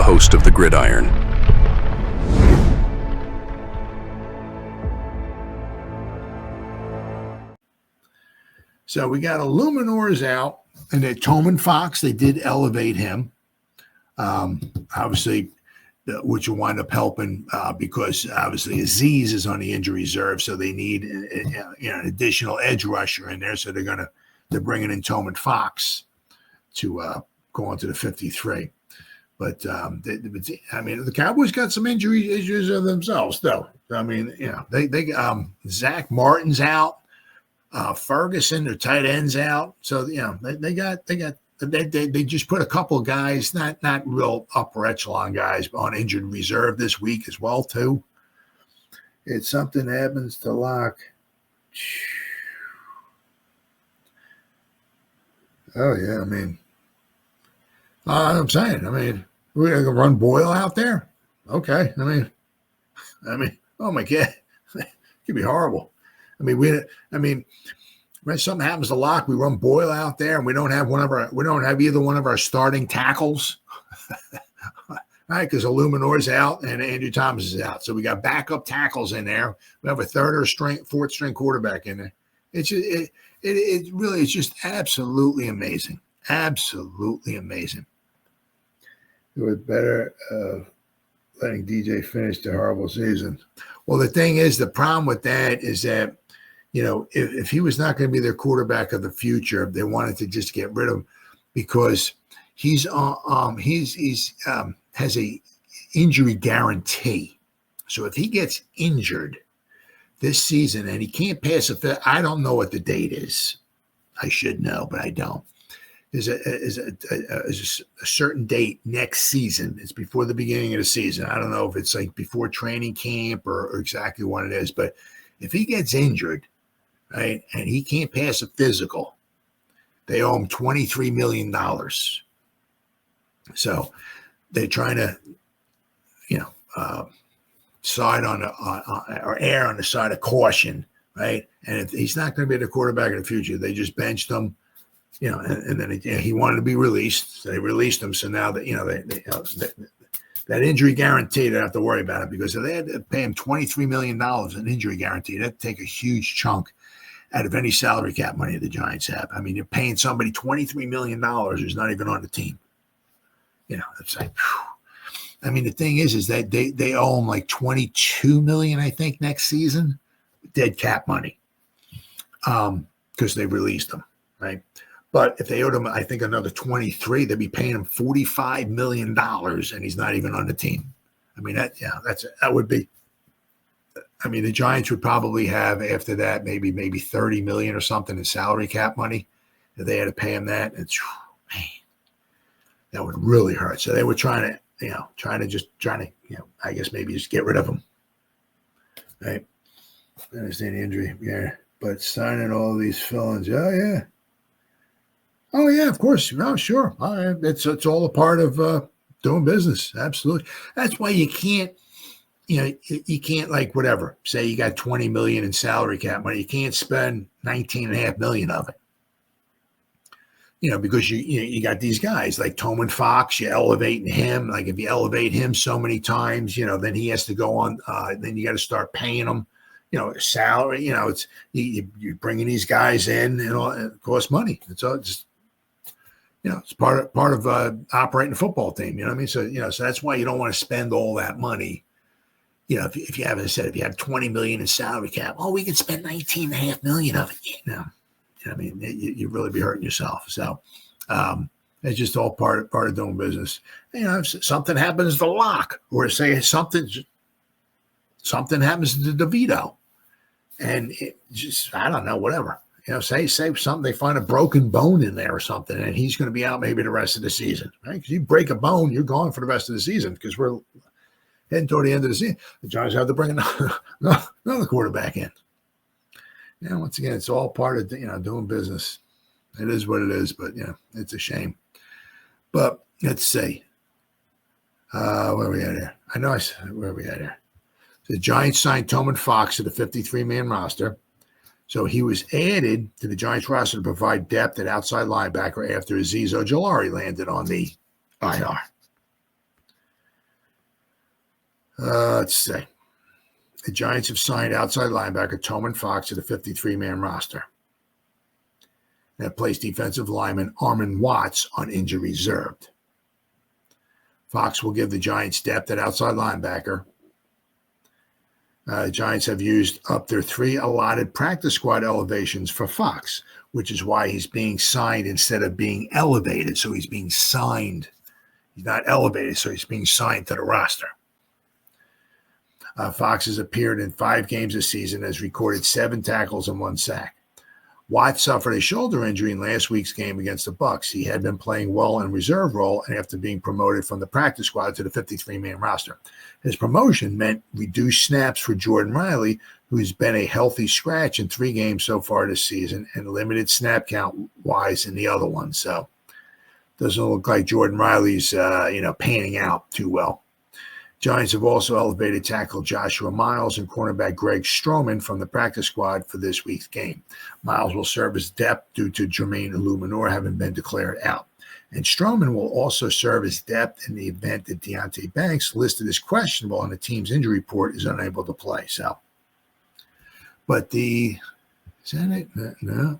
host of the Gridiron. So we got Eluemunor's out, and then Tomon Fox, they did elevate him. Obviously, which will wind up helping because obviously Azeez is on the injury reserve, so they need an additional edge rusher in there. So they're bringing in Tomon Fox to go on to the 53. But the Cowboys got some injury issues of themselves, though. They Zach Martin's out, Ferguson, their tight ends out. So they just put a couple of guys, not real upper echelon guys, but on injured reserve this week as well too. It's something happens to Locke. Oh yeah, I'm saying, we're gonna run Boyle out there. Okay, oh my God, it could be horrible. When something happens to Locke, we run Boyle out there, and we don't have either one of our starting tackles, right? Because Eluemunor's out and Andrew Thomas is out, so we got backup tackles in there. We have a third or fourth string quarterback in there. It's just absolutely amazing, absolutely amazing. It was better letting DJ finish the horrible season. Well, the thing is, the problem with that is that, if he was not going to be their quarterback of the future, they wanted to just get rid of him because he's has a injury guarantee. So if he gets injured this season and he can't pass I don't know what the date is. I should know, but I don't. There's a certain date next season. It's before the beginning of the season. I don't know if it's like before training camp or exactly what it is, but if he gets injured, right, and he can't pass a physical, they owe him $23 million. So they're trying to, side on or err on the side of caution, right? And if he's not going to be the quarterback in the future, they just benched him, and then he wanted to be released, so they released him. So now that that injury guarantee, they don't have to worry about it because if they had to pay him $23 million in injury guarantee, that'd take a huge chunk out of any salary cap money the Giants have. You're paying somebody $23 million who's not even on the team. It's like, whew. The thing is that they owe him like $22 million, I think, next season, dead cap money, because they released him, right? But if they owed him, I think, another 23, they'd be paying him $45 million, and he's not even on the team. That would be. The Giants would probably have after that maybe $30 million or something in salary cap money. If they had to pay him that, that would really hurt. So they were trying to, I guess maybe just get rid of him. Right? I understand the injury, yeah. But signing all these felons, oh yeah, of course. No, sure. All right. It's all a part of doing business. Absolutely. That's why you can't, you can't, like, whatever. Say you got $20 million in salary cap money, you can't spend $19.5 million of it. Because you got these guys like Tomon Fox, you're elevating him. Like if you elevate him so many times, then he has to go on. Then you got to start paying him, salary. It's you're bringing these guys in, it costs money. It's all just, it's part of operating a football team. You know what I mean? So so that's why you don't want to spend all that money. If you have, as I said, if you have $20 million in salary cap, we can spend $19.5 million of it. You'd really be hurting yourself. So it's just all part of doing business. If something happens to Locke, or say something happens to DeVito, and it just, I don't know, whatever. Say something, they find a broken bone in there or something, and he's going to be out maybe the rest of the season, right? Because you break a bone, you're gone for the rest of the season because we're heading toward the end of the season. The Giants have to bring another quarterback in. Once again, it's all part of doing business. It is what it is, but it's a shame. But let's see. Where are we at here? Where are we at here? The Giants signed Tomon Fox to the 53-man roster. So he was added to the Giants roster to provide depth at outside linebacker after Azeez Ojulari landed on the IR. Let's see. The Giants have signed outside linebacker Tomon Fox to the 53-man roster. They have placed defensive lineman Armon Watts on injury reserved. Fox will give the Giants depth at outside linebacker. The Giants have used up their 3 allotted practice squad elevations for Fox, which is why he's being signed instead of being elevated. So he's being signed. He's not elevated, so he's being signed to the roster. Fox has appeared in 5 games this season, has recorded 7 tackles and 1 sack. Watts suffered a shoulder injury in last week's game against the Bucs. He had been playing well in reserve role and after being promoted from the practice squad to the 53-man roster. His promotion meant reduced snaps for Jordan Riley, who's been a healthy scratch in 3 games so far this season and limited snap count-wise in the other one. So doesn't look like Jordan Riley's panning out too well. Giants have also elevated tackle Joshua Miles and cornerback Greg Stroman from the practice squad for this week's game. Miles will serve as depth due to Eluemunor having been declared out. And Stroman will also serve as depth in the event that Deonte Banks, listed as questionable on the team's injury report, is unable to play. So, but is that it? No.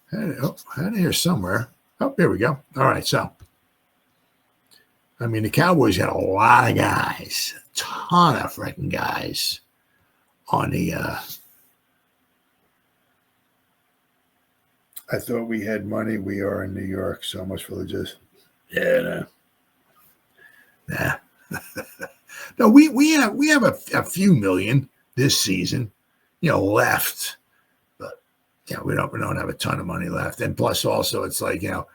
Had it here somewhere. Oh, there we go. All right, so. I mean, the Cowboys had a lot of guys, a ton of freaking guys on the I thought we had money. We are in New York. So much for the just. Yeah, no. Nah. No, we have a few million this season, left. But we don't have a ton of money left. And plus also it's like, you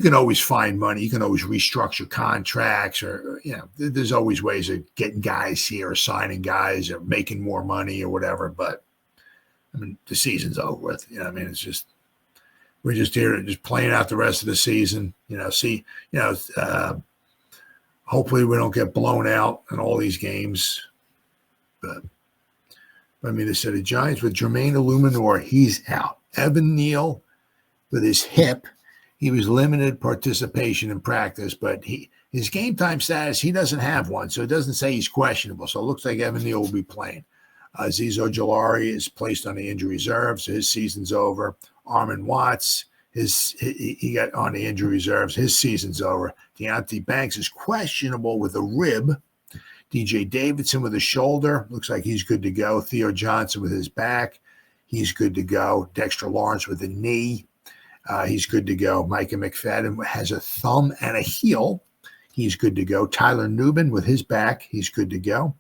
can always find money. You can always restructure contracts or there's always ways of getting guys here or signing guys or making more money or whatever. But I mean, the season's over with. It's just, we're just here just playing out the rest of the season, hopefully we don't get blown out in all these games. But I mean, they said the Giants with Eluemunor, he's out. Evan Neal with his hip. He was limited participation in practice, but his game time status, he doesn't have one, so it doesn't say he's questionable. So it looks like Evan Neal will be playing. Azeez Ojulari is placed on the injury reserve, so his season's over. Armon Watts, he got on the injury reserves. His season's over. Deonte Banks is questionable with a rib. DJ Davidson with a shoulder. Looks like he's good to go. Theo Johnson with his back. He's good to go. Dexter Lawrence with a knee. He's good to go. Micah McFadden has a thumb and a heel. He's good to go. Tyler Nubin with his back. He's good to go.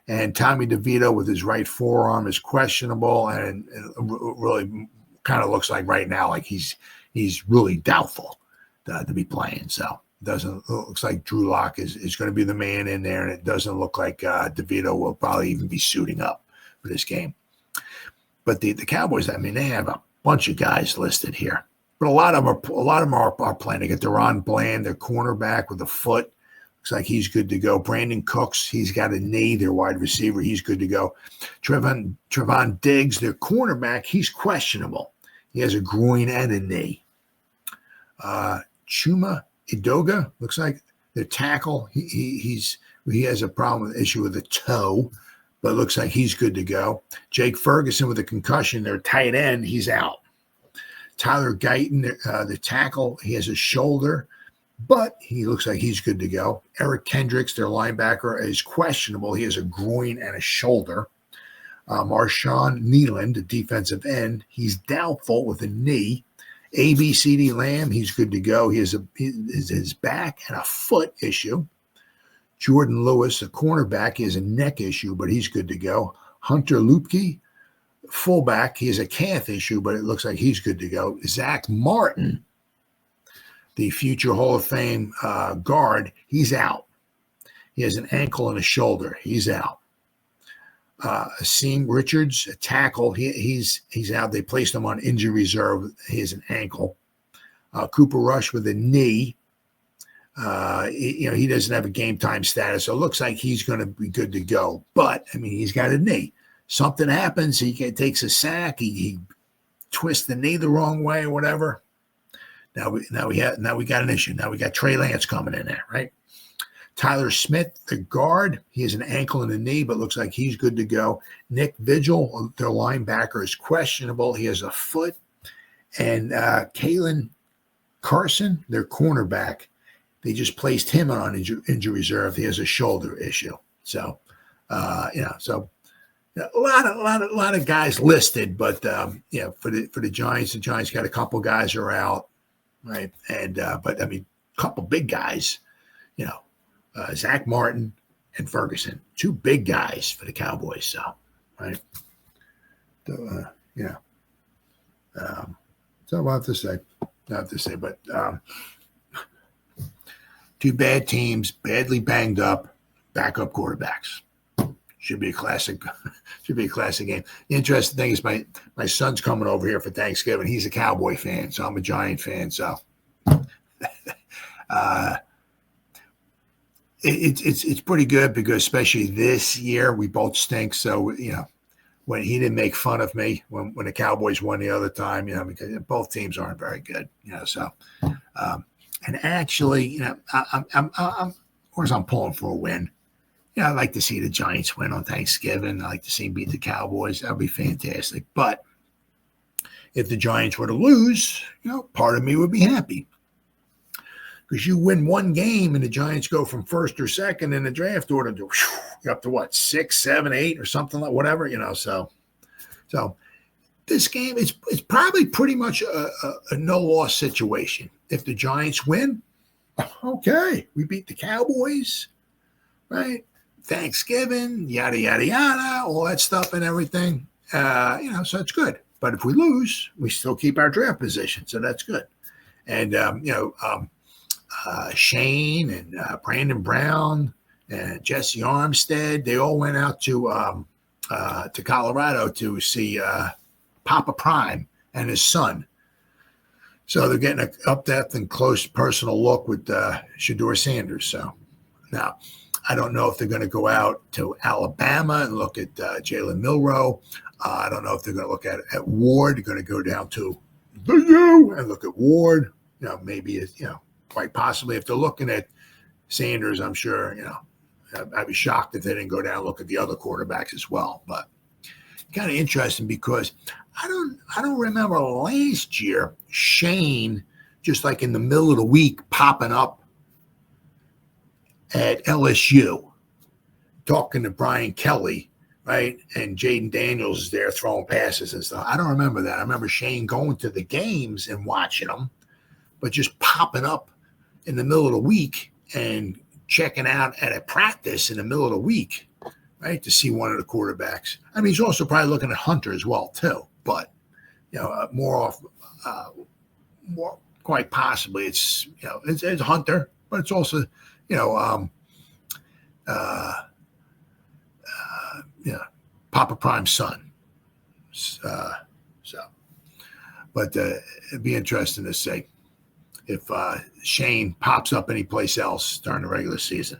And Tommy DeVito with his right forearm is questionable and really kind of looks like right now like he's really doubtful to be playing. So looks like Drew Lock is going to be the man in there, and it doesn't look like DeVito will probably even be suiting up for this game. But the Cowboys, I mean, they have a bunch of guys listed here. But a lot of them are playing. They got Deron Bland, their cornerback with a foot. Looks like he's good to go. Brandon Cooks, he's got a knee, their wide receiver. He's good to go. Trevon Diggs, their cornerback, he's questionable. He has a groin and a knee. Chuma Idoga, looks like their tackle. He has a issue with a toe, but it looks like he's good to go. Jake Ferguson with a concussion, their tight end, he's out. Tyler Guyton, the tackle, he has a shoulder, but he looks like he's good to go. Eric Kendricks, their linebacker, is questionable. He has a groin and a shoulder. Marshawn Nealand, the defensive end, he's doubtful with a knee. ABCD Lamb, he's good to go. He has his back and a foot issue. Jordan Lewis, a cornerback, he has a neck issue, but he's good to go. Hunter Lupke, fullback, he has a calf issue, but it looks like he's good to go. Zach Martin, the future Hall of Fame guard, he's out. He has an ankle and a shoulder. He's out. Asim Richards, a tackle, he's out. They placed him on injury reserve. He has an ankle. Cooper Rush with a knee. He doesn't have a game time status, so it looks like he's going to be good to go. But I mean, he's got a knee. Something happens, he takes a sack, he twists the knee the wrong way or whatever. Now we got an issue. Now we got Trey Lance coming in there, right? Tyler Smith, the guard, he has an ankle and a knee, but looks like he's good to go. Nick Vigil, their linebacker, is questionable. He has a foot. And Kalen Carson, their cornerback, they just placed him on injury reserve. He has a shoulder issue. So, so a lot of guys listed, but for the Giants got a couple guys are out, right? And but I mean, a couple big guys, Zach Martin and Ferguson, two big guys for the Cowboys. So, right? So, so I'll have to say, but two bad teams, badly banged up, backup quarterbacks. Should be a classic. Should be a classic game. The interesting thing is my son's coming over here for Thanksgiving. He's a Cowboy fan, so I'm a Giant fan. So it's pretty good because especially this year we both stink. So when he didn't make fun of me when the Cowboys won the other time, because both teams aren't very good. So and actually, I'm of course I'm pulling for a win. I'd like to see the Giants win on Thanksgiving. I'd like to see them beat the Cowboys. That would be fantastic. But if the Giants were to lose, part of me would be happy. Because you win one game and the Giants go from first or second in the draft order to up to 6, 7, 8 or something like whatever, So this game is probably pretty much a no-loss situation. If the Giants win, okay, we beat the Cowboys, right? Thanksgiving, yada, yada, yada, all that stuff and everything. So it's good. But if we lose, we still keep our draft position. So that's good. And, Shane and Brandon Brown and Jesse Armstead, they all went out to Colorado to see Papa Prime and his son. So they're getting an up-depth and close personal look with Shedeur Sanders. So now, I don't know if they're going to go out to Alabama and look at Jalen Milroe. I don't know if they're going to look at Ward. They're going to go down to the U and look at Ward. Maybe quite possibly if they're looking at Sanders, I'm sure I'd be shocked if they didn't go down and look at the other quarterbacks as well. But kind of interesting because I don't remember last year Shane just like in the middle of the week popping up at LSU, talking to Brian Kelly, right? And Jaden Daniels is there throwing passes and stuff. I don't remember that. I remember Shane going to the games and watching them, but just popping up in the middle of the week and checking out at a practice in the middle of the week, right, to see one of the quarterbacks. I mean, he's also probably looking at Hunter as well, too. But, more quite possibly it's Hunter, but it's also – Papa Prime's son. But it'd be interesting to see if Shane pops up anyplace else during the regular season.